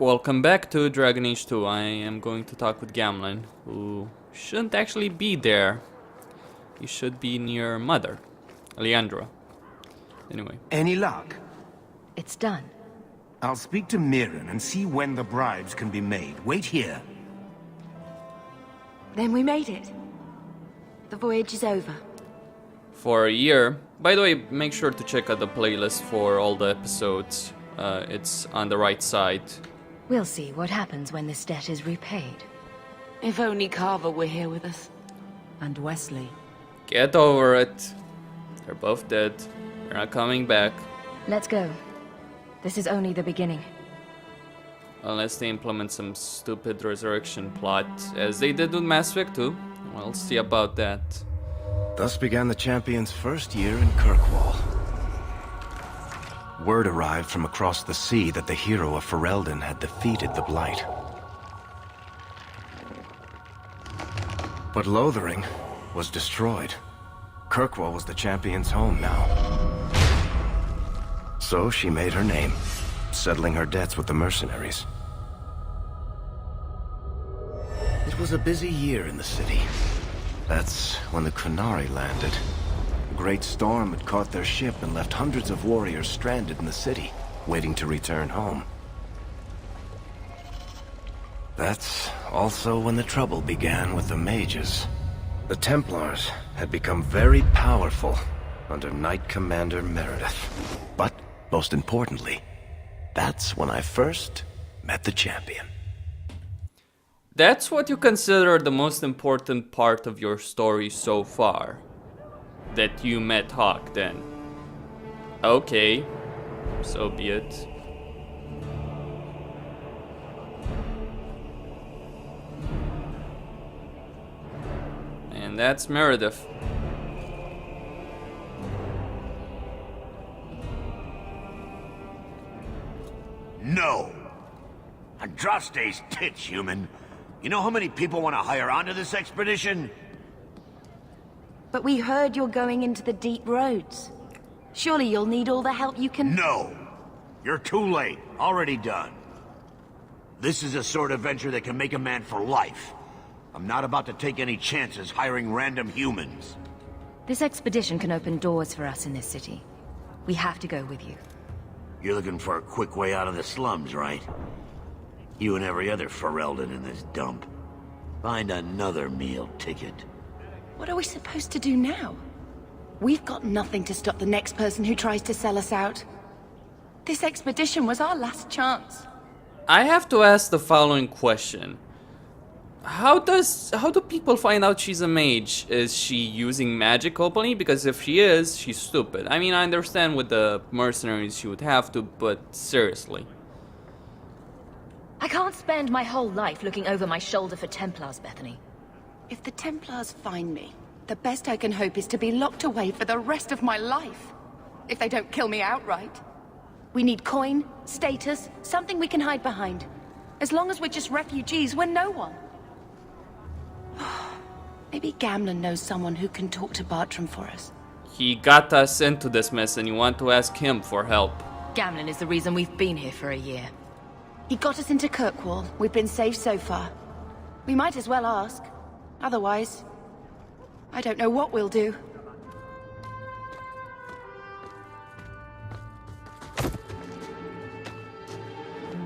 Welcome back to Dragon Age 2. I am going to talk with Gamlen, who shouldn't actually be there. He should be near Mother, Leandra. Anyway. Any luck? It's done. I'll speak to Mirren and see when the bribes can be made. Wait here. Then we made it. The voyage is over. For a year. By the way, make sure to check out the playlist for all the episodes. It's on the right side. We'll see what happens when this debt is repaid. If only Carver were here with us. And Wesley. Get over it. They're both dead. They're not coming back. Let's go. This is only the beginning. Unless they implement some stupid resurrection plot, as they did with Mass Effect 2. We'll see about that. Thus began the champion's first year in Kirkwall. Word arrived from across the sea that the hero of Ferelden had defeated the Blight. But Lothering was destroyed. Kirkwall was the champion's home now. So she made her name, settling her debts with the mercenaries. It was a busy year in the city. That's when the Qunari landed. A great storm had caught their ship and left hundreds of warriors stranded in the city, waiting to return home. That's also when the trouble began with the mages. The Templars had become very powerful under Knight Commander Meredith. But, most importantly, that's when I first met the champion. That's what you consider the most important part of your story so far? That you met Hawke, then? Okay, so be it. And that's Meredith. No! Andraste's tits, human. You know how many people want to hire onto this expedition? But we heard you're going into the deep roads. Surely you'll need all the help you can... No! You're too late. Already done. This is a sort of venture that can make a man for life. I'm not about to take any chances hiring random humans. This expedition can open doors for us in this city. We have to go with you. You're looking for a quick way out of the slums, right? You and every other Ferelden in this dump. Find another meal ticket. What are we supposed to do now? We've got nothing to stop the next person who tries to sell us out. This expedition was our last chance. I have to ask the following question. How do people find out she's a mage? Is she using magic openly? Because if she is, she's stupid. I mean, I understand with the mercenaries she would have to, but seriously. I can't spend my whole life looking over my shoulder for Templars, Bethany. If the Templars find me, the best I can hope is to be locked away for the rest of my life. If they don't kill me outright. We need coin, status, something we can hide behind. As long as we're just refugees, we're no one. Maybe Gamlen knows someone who can talk to Bartram for us. He got us into this mess and you want to ask him for help. Gamlen is the reason we've been here for a year. He got us into Kirkwall. We've been safe so far. We might as well ask. Otherwise, I don't know what we'll do.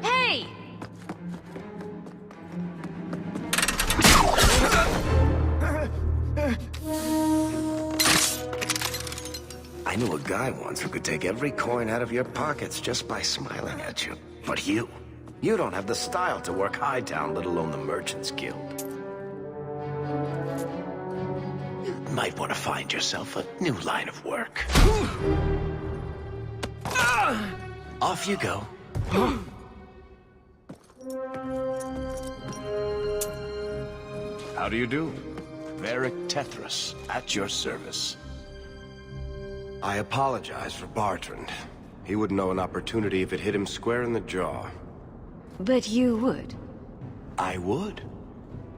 Hey! I knew a guy once who could take every coin out of your pockets just by smiling at you. But you don't have the style to work Hightown, let alone the Merchants Guild. You might want to find yourself a new line of work. Off you go. How do you do? Varric Tethras, at your service. I apologize for Bartrand. He wouldn't know an opportunity if it hit him square in the jaw. But you would. I would.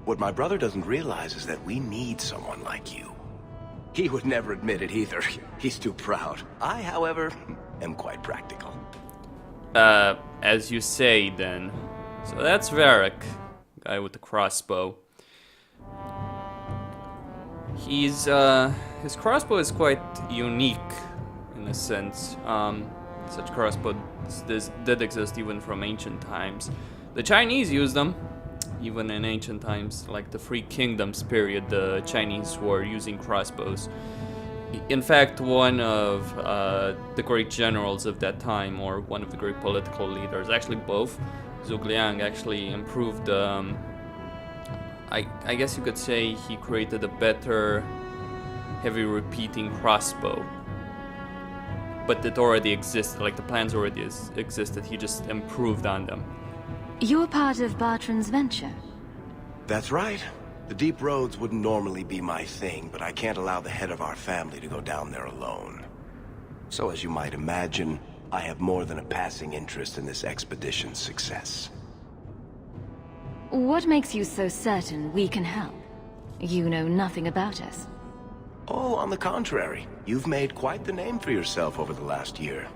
What my brother doesn't realize is that we need someone like you. He would never admit it either. He's too proud. I, however, am quite practical. As you say, then. So that's Varric, guy with the crossbow. He's his crossbow is quite unique in a sense. Such crossbows did exist even from ancient times. The Chinese used them even in ancient times, like the Three Kingdoms period. The Chinese were using crossbows. In fact, one of the great generals of that time, or one of the great political leaders, actually both, Zhuge Liang actually improved. I guess you could say he created a better heavy repeating crossbow. But it already existed, like the plans already existed, he just improved on them. You're part of Bartran's venture. That's right. The deep roads wouldn't normally be my thing, but I can't allow the head of our family to go down there alone. So as you might imagine, I have more than a passing interest in this expedition's success. What makes you so certain we can help? You know nothing about us. Oh, on the contrary, you've made quite the name for yourself over the last year.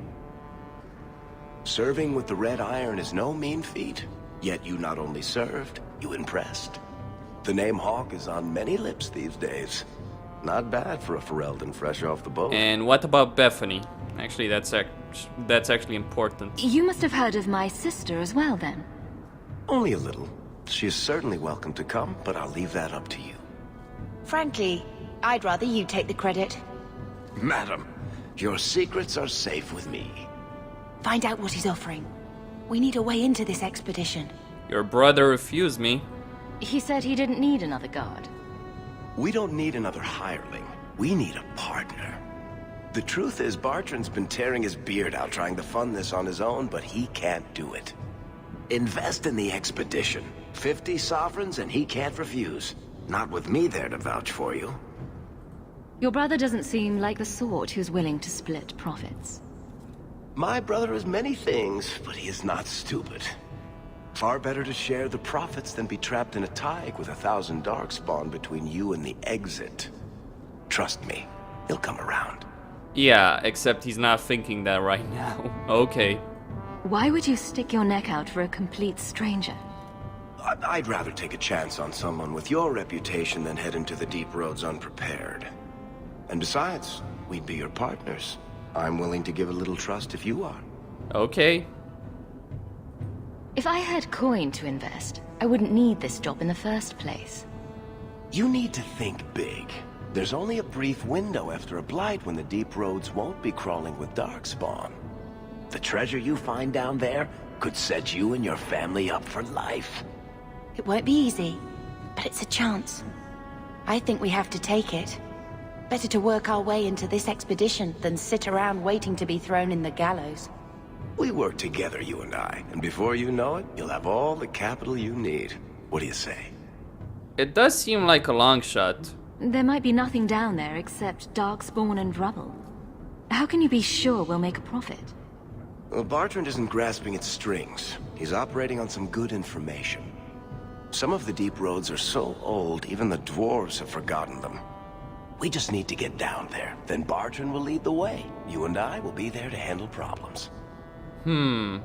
Serving with the Red Iron is no mean feat, yet you not only served, you impressed. The name Hawke is on many lips these days. Not bad for a Ferelden fresh off the boat. And what about Bethany? Actually, that's actually important. You must have heard of my sister as well, then. Only a little. She is certainly welcome to come, but I'll leave that up to you. Frankly, I'd rather you take the credit. Madam, your secrets are safe with me. Find out what he's offering. We need a way into this expedition. Your brother refused me. He said he didn't need another guard. We don't need another hireling. We need a partner. The truth is, Bartran's been tearing his beard out trying to fund this on his own, but he can't do it. Invest in the expedition. 50 sovereigns and he can't refuse. Not with me there to vouch for you. Your brother doesn't seem like the sort who's willing to split profits. My brother is many things, but he is not stupid. Far better to share the profits than be trapped in a tide with 1,000 darkspawn between you and the exit. Trust me, he'll come around. Yeah, except he's not thinking that right now. Okay. Why would you stick your neck out for a complete stranger? I'd rather take a chance on someone with your reputation than head into the deep roads unprepared. And besides, we'd be your partners. I'm willing to give a little trust if you are. Okay. If I had coin to invest, I wouldn't need this job in the first place. You need to think big. There's only a brief window after a blight when the deep roads won't be crawling with darkspawn. The treasure you find down there could set you and your family up for life. It won't be easy, but it's a chance. I think we have to take it. Better to work our way into this expedition than sit around waiting to be thrown in the gallows. We work together, you and I, and before you know it, you'll have all the capital you need. What do you say? It does seem like a long shot. There might be nothing down there except darkspawn and rubble. How can you be sure we'll make a profit? Well, Bartrand isn't grasping at strings. He's operating on some good information. Some of the deep roads are so old, even the dwarves have forgotten them. We just need to get down there. Then Bartrand will lead the way. You and I will be there to handle problems. I'm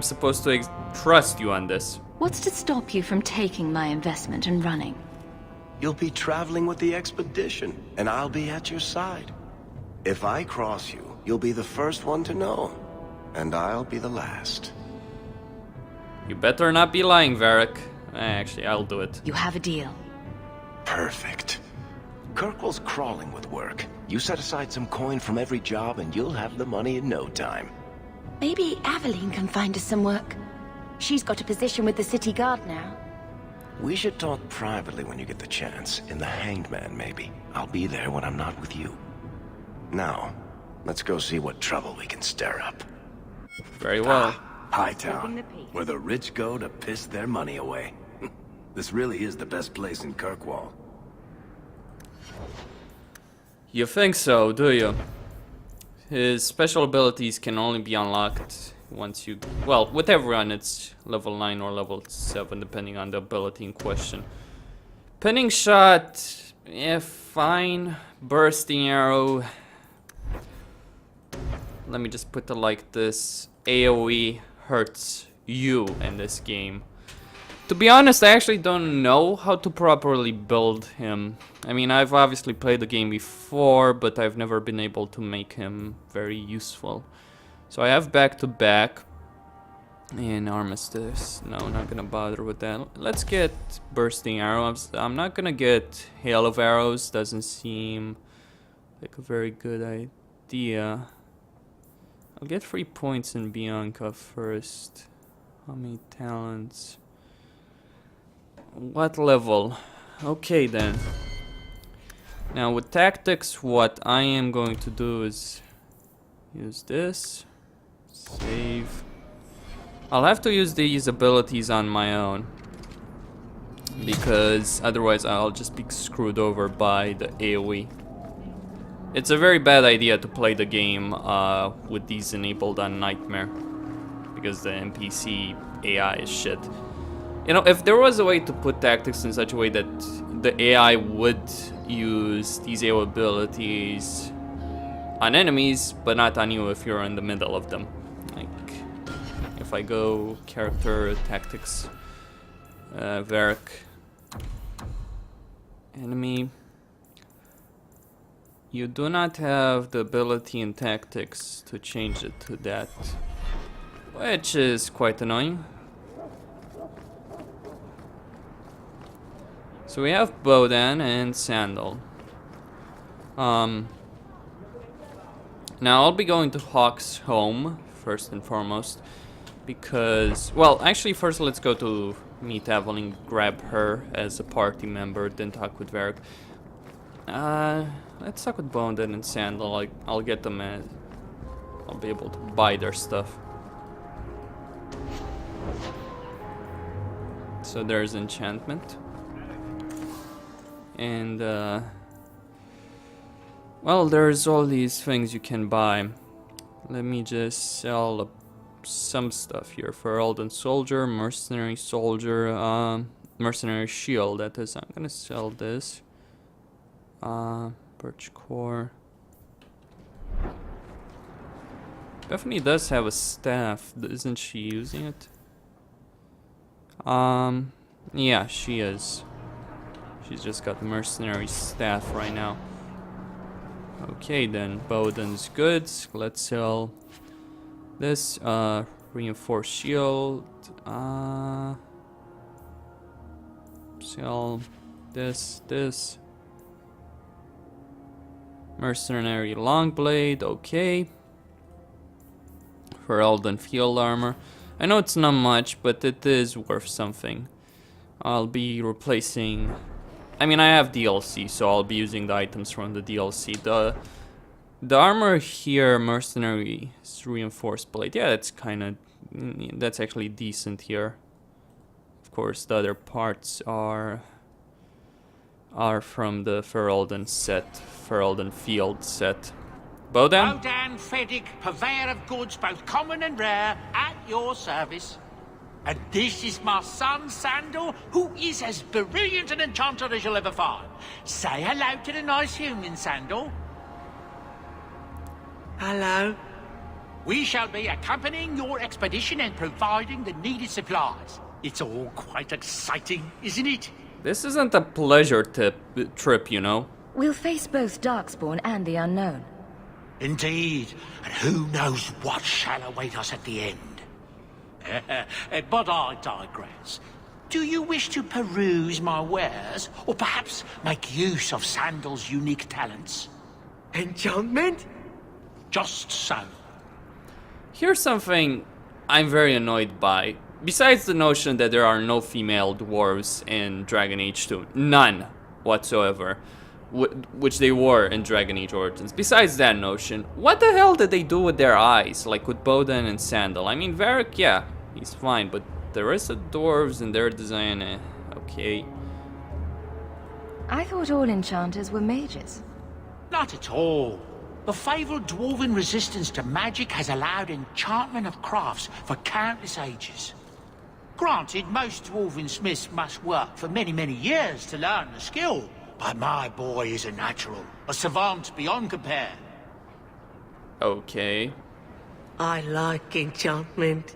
supposed to trust you on this. What's to stop you from taking my investment and running? You'll be traveling with the expedition, and I'll be at your side. If I cross you, you'll be the first one to know, and I'll be the last. You better not be lying, Varric. Actually, I'll do it. You have a deal. Perfect. Kirkwall's crawling with work. You set aside some coin from every job, and you'll have the money in no time. Maybe Aveline can find us some work. She's got a position with the city guard now. We should talk privately when you get the chance. In the Hanged Man, maybe. I'll be there when I'm not with you. Now, let's go see what trouble we can stir up. Very well. Hightown, where the rich go to piss their money away. This really is the best place in Kirkwall. You think so, do you? His special abilities can only be unlocked once you... Well, with everyone it's level 9 or level 7, depending on the ability in question. Pinning shot... yeah, fine. Bursting arrow... let me just put it like this. AoE hurts you in this game. To be honest, I actually don't know how to properly build him. I mean, I've obviously played the game before, but I've never been able to make him very useful. So I have back-to-back and armistice. No, not gonna bother with that. Let's get bursting arrows. I'm not gonna get hail of arrows. Doesn't seem like a very good idea. I'll get 3 points in Bianca first. How many talents? What level? Okay then. Now with tactics, what I am going to do is use this. Save. I'll have to use these abilities on my own, because otherwise I'll just be screwed over by the AoE. It's a very bad idea to play the game with these enabled on Nightmare, because the NPC AI is shit. You know, if there was a way to put tactics in such a way that the AI would use these AoE abilities on enemies, but not on you if you're in the middle of them. Like, if I go character, tactics, Varric, enemy, you do not have the ability in tactics to change it to that, which is quite annoying. So we have Bodan and Sandal. Now I'll be going to Hawke's home first and foremost, because, well, actually first let's go to meet Aveline, grab her as a party member, then talk with Varric. Let's talk with Bodan and Sandal. I'll get them I'll be able to buy their stuff. So there's enchantment. And, well, there's all these things you can buy. Let me just sell some stuff here. Ferelden Soldier, Mercenary Soldier, Mercenary Shield, that is. I'm gonna sell this. Birch Core. Bethany does have a staff. Isn't she using it? Yeah, she is. She's just got the mercenary staff right now. Okay then, Boden's goods. Let's sell this, reinforced shield. Sell this. Mercenary longblade, okay. Ferelden field armor. I know it's not much, but it is worth something. I'll be replacing... I mean, I have DLC, so I'll be using the items from the DLC. The armor here, mercenary reinforced blade. Yeah, that's that's actually decent here. Of course, the other parts are from the Ferelden set, Ferelden field set. Bodan? Bodan Feddick, purveyor of goods both common and rare, at your service. And this is my son, Sandal, who is as brilliant an enchanter as you'll ever find. Say hello to the nice human, Sandal. Hello. We shall be accompanying your expedition and providing the needed supplies. It's all quite exciting, isn't it? This isn't a pleasure trip, you know. We'll face both Darkspawn and the Unknown. Indeed, and who knows what shall await us at the end. But I digress. Do you wish to peruse my wares, or perhaps make use of Sandal's unique talents? Enchantment? Just so. Here's something I'm very annoyed by. Besides the notion that there are no female dwarves in Dragon Age 2. None whatsoever. Which they were in Dragon Age Origins. Besides that notion, what the hell did they do with their eyes? Like with Bodan and Sandal. I mean, Varric, yeah, he's fine, but the rest of the dwarves and their design, okay. I thought all enchanters were mages. Not at all. The fabled dwarven resistance to magic has allowed enchantment of crafts for countless ages. Granted, most dwarven smiths must work for many, many years to learn the skill. But my boy is a natural, a savant beyond compare. Okay. I like enchantment.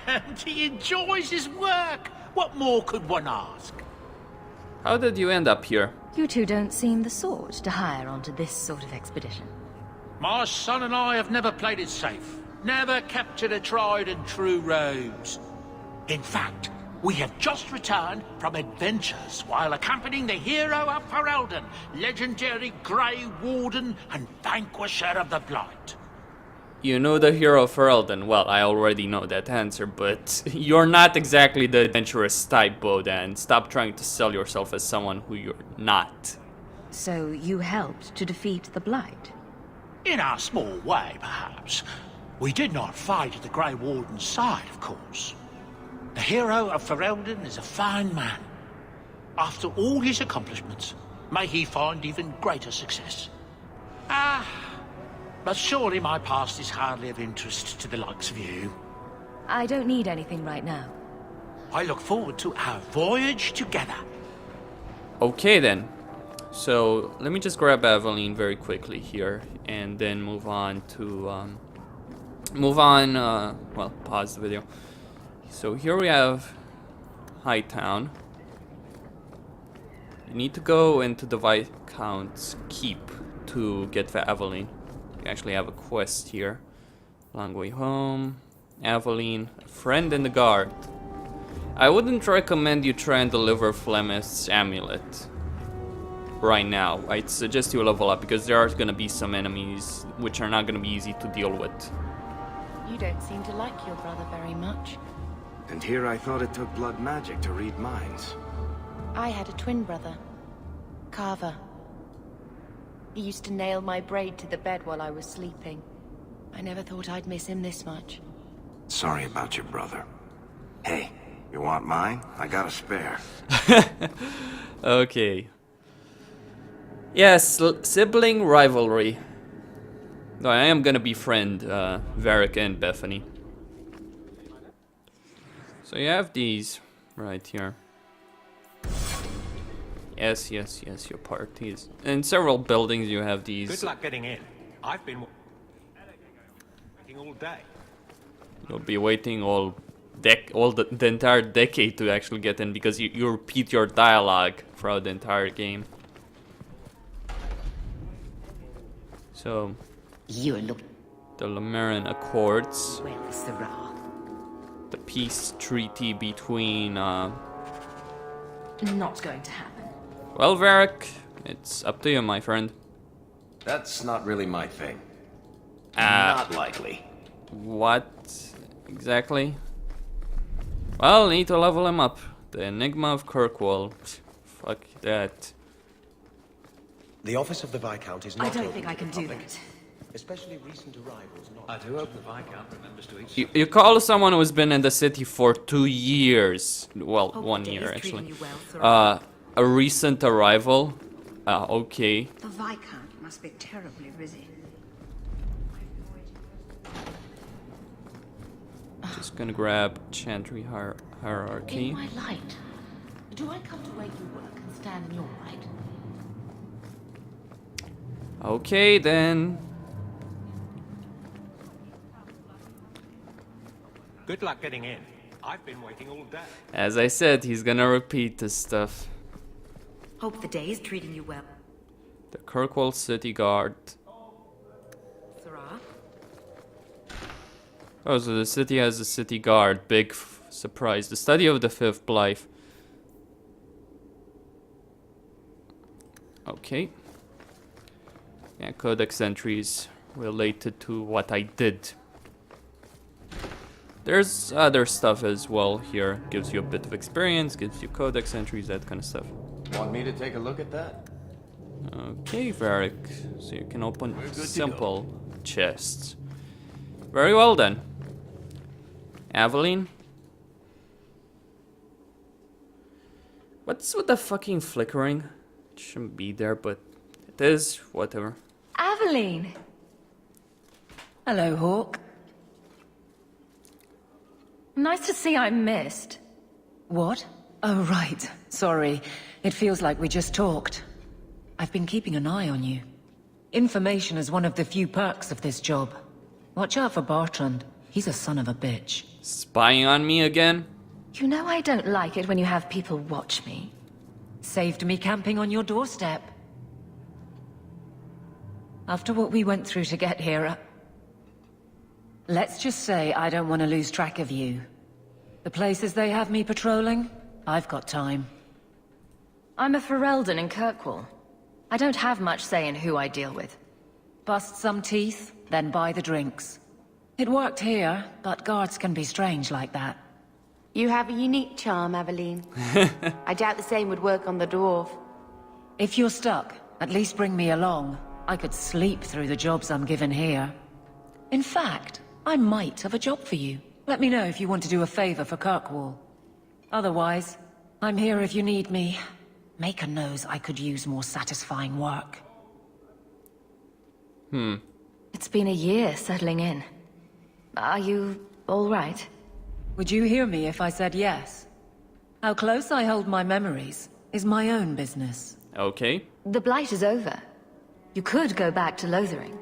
And he enjoys his work. What more could one ask? How did you end up here? You two don't seem the sort to hire onto this sort of expedition. My son and I have never played it safe. Never captured a tried and true rose. In fact, we have just returned from adventures while accompanying the hero of Ferelden, legendary Grey Warden and vanquisher of the Blight. You know the hero of Ferelden. Well, I already know that answer, but you're not exactly the adventurous type, Bodan. Stop trying to sell yourself as someone who you're not. So you helped to defeat the Blight? In our small way, perhaps. We did not fight at the Grey Warden's side, of course. The hero of Ferelden is a fine man. After all his accomplishments, may he find even greater success. But surely my past is hardly of interest to the likes of you. I don't need anything right now. I look forward to our voyage together. Okay then. So let me just grab Aveline very quickly here, and then move on to well, pause the video. So here we have Hightown. You need to go into the Viscount's keep to get the Aveline. You actually have a quest here. Long way home. Aveline, a friend in the guard. I wouldn't recommend you try and deliver Flemeth's amulet right now. I'd suggest you level up because there are gonna be some enemies which are not gonna be easy to deal with. You don't seem to like your brother very much. And here I thought it took blood magic to read minds. I had a twin brother, Carver. He used to nail my braid to the bed while I was sleeping. I never thought I'd miss him this much. Sorry about your brother. Hey, you want mine? I got a spare. Okay. Yes, sibling rivalry. No, I am gonna befriend Varric and Bethany. So you have these right here. Yes, yes, yes, your parties. In several buildings you have these. Good luck getting in. I've been waiting all day. You'll be waiting all the entire decade to actually get in because you repeat your dialogue throughout the entire game. So You look the Lemurian Accords, well, Sarah. the peace treaty between Not going to happen. well, Varric, it's up to you, my friend. That's not really my thing. Ah. Not likely. What exactly? Well, need to level him up. The Enigma of Kirkwall. Fuck that. The office of the Viscount is not I don't open think to I can the do public, that. especially recent arrivals not. I do hope the Viscount remembers to eat. You call someone who's been in the city for 2 years. Well, Hope 1 the day year is treating actually. you well, Sarah. A recent arrival. Okay. The Viscount must be terribly busy. Just gonna grab Chantry Hierarchy. In my light, do I come to where you work and stand in your light? Okay then. Good luck getting in. I've been waiting all day. As I said, he's gonna repeat this stuff. Hope the day is treating you well. The Kirkwall City Guard. Sarah? Oh, so the city has a city guard. Big surprise. The study of the Fifth Blythe. Okay. Yeah, codex entries related to what I did. There's other stuff as well here. Gives you a bit of experience, gives you codex entries, that kind of stuff. Want me to take a look at that? Okay, Varric. So you can open simple chests. Very well then. Aveline? What's with the fucking flickering? It shouldn't be there, but it is. Whatever. Aveline! Hello, Hawke. Nice to see I'm missed. What? Oh, right. Sorry. It feels like we just talked. I've been keeping an eye on you. Information is one of the few perks of this job. Watch out for Bartrand. He's a son of a bitch. Spying on me again? You know I don't like it when you have people watch me. Saved me camping on your doorstep. After what we went through to get here, let's just say I don't want to lose track of you. The places they have me patrolling, I've got time. I'm a Ferelden in Kirkwall. I don't have much say in who I deal with. Bust some teeth, then buy the drinks. It worked here, but guards can be strange like that. You have a unique charm, Aveline. I doubt the same would work on the dwarf. If you're stuck, at least bring me along. I could sleep through the jobs I'm given here. In fact, I might have a job for you. Let me know if you want to do a favor for Kirkwall. Otherwise, I'm here if you need me. Maker knows I could use more satisfying work. It's been a year settling in. Are you all right? Would you hear me if I said yes? How close I hold my memories is my own business. Okay. The Blight is over. You could go back to Lothering.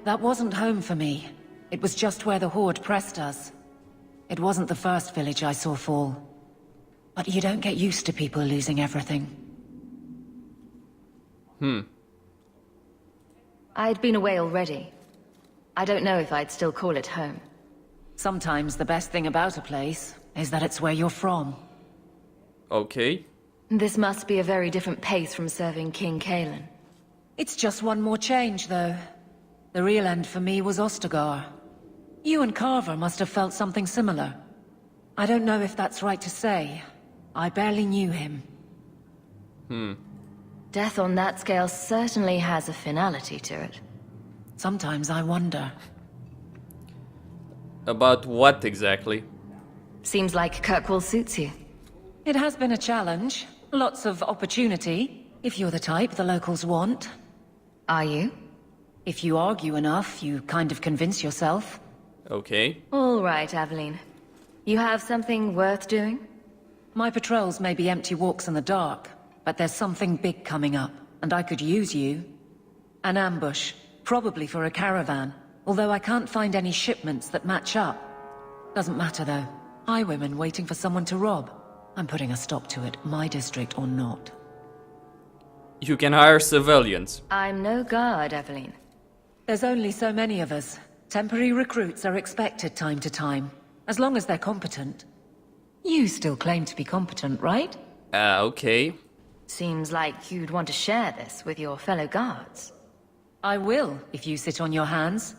That wasn't home for me. It was just where the Horde pressed us. It wasn't the first village I saw fall. But you don't get used to people losing everything. I'd been away already. I don't know if I'd still call it home. Sometimes the best thing about a place is that it's where you're from. Okay. This must be a very different pace from serving King Kalen. It's just one more change, though. The real end for me was Ostagar. You and Carver must have felt something similar. I don't know if that's right to say. I barely knew him. Death on that scale certainly has a finality to it. Sometimes I wonder. About what exactly? Seems like Kirkwall suits you. It has been a challenge. Lots of opportunity, if you're the type the locals want. Are you? If you argue enough, you kind of convince yourself. Okay. All right, Aveline. You have something worth doing? My patrols may be empty walks in the dark, but there's something big coming up, and I could use you. An ambush, probably for a caravan, although I can't find any shipments that match up. Doesn't matter though. Highwaymen waiting for someone to rob. I'm putting a stop to it, my district or not. You can hire civilians. I'm no guard, Aveline. There's only so many of us. Temporary recruits are expected time to time, as long as they're competent. You still claim to be competent, right? Okay. Seems like you'd want to share this with your fellow guards. I will, if you sit on your hands.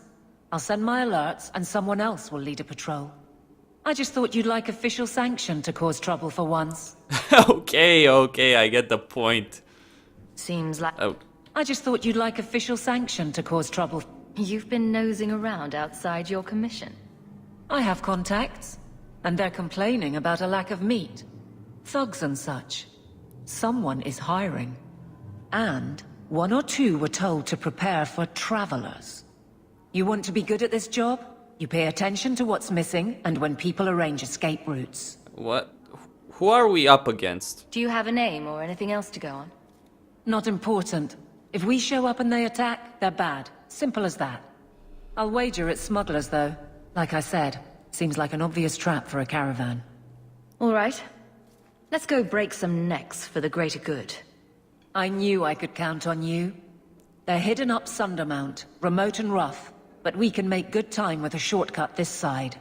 I'll send my alerts, and someone else will lead a patrol. I just thought you'd like official sanction to cause trouble for once. Okay, I get the point. Seems like... Oh. I just thought you'd like official sanction to cause trouble. You've been nosing around outside your commission. I have contacts, and they're complaining about a lack of meat. Thugs and such. Someone is hiring. And one or two were told to prepare for travelers. You want to be good at this job? You pay attention to what's missing, and when people arrange escape routes. What? Who are we up against? Do you have a name or anything else to go on? Not important. If we show up and they attack, they're bad. Simple as that. I'll wager it's smugglers, though. Like I said, seems like an obvious trap for a caravan. All right. Let's go break some necks for the greater good. I knew I could count on you. They're hidden up Sundermount, remote and rough, but we can make good time with a shortcut this side.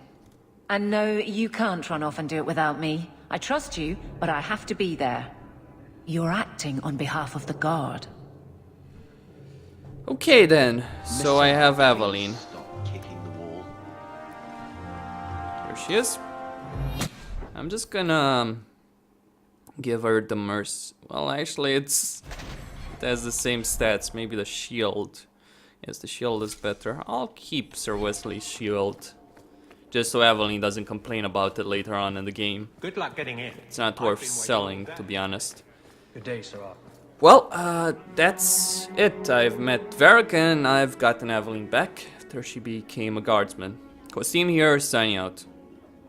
And no, you can't run off and do it without me. I trust you, but I have to be there. You're acting on behalf of the Guard. Okay then, so I have Aveline. Here she is. I'm just gonna give her the well, actually it has the same stats, maybe the shield. Yes, the shield is better. I'll keep Sir Wesley's shield, just so Aveline doesn't complain about it later on in the game. Good luck getting in. It's not worth selling, to be honest. Good day, Sir. Well, that's it. I've met Varric and I've gotten Aveline back after she became a guardsman. Costin here, signing out.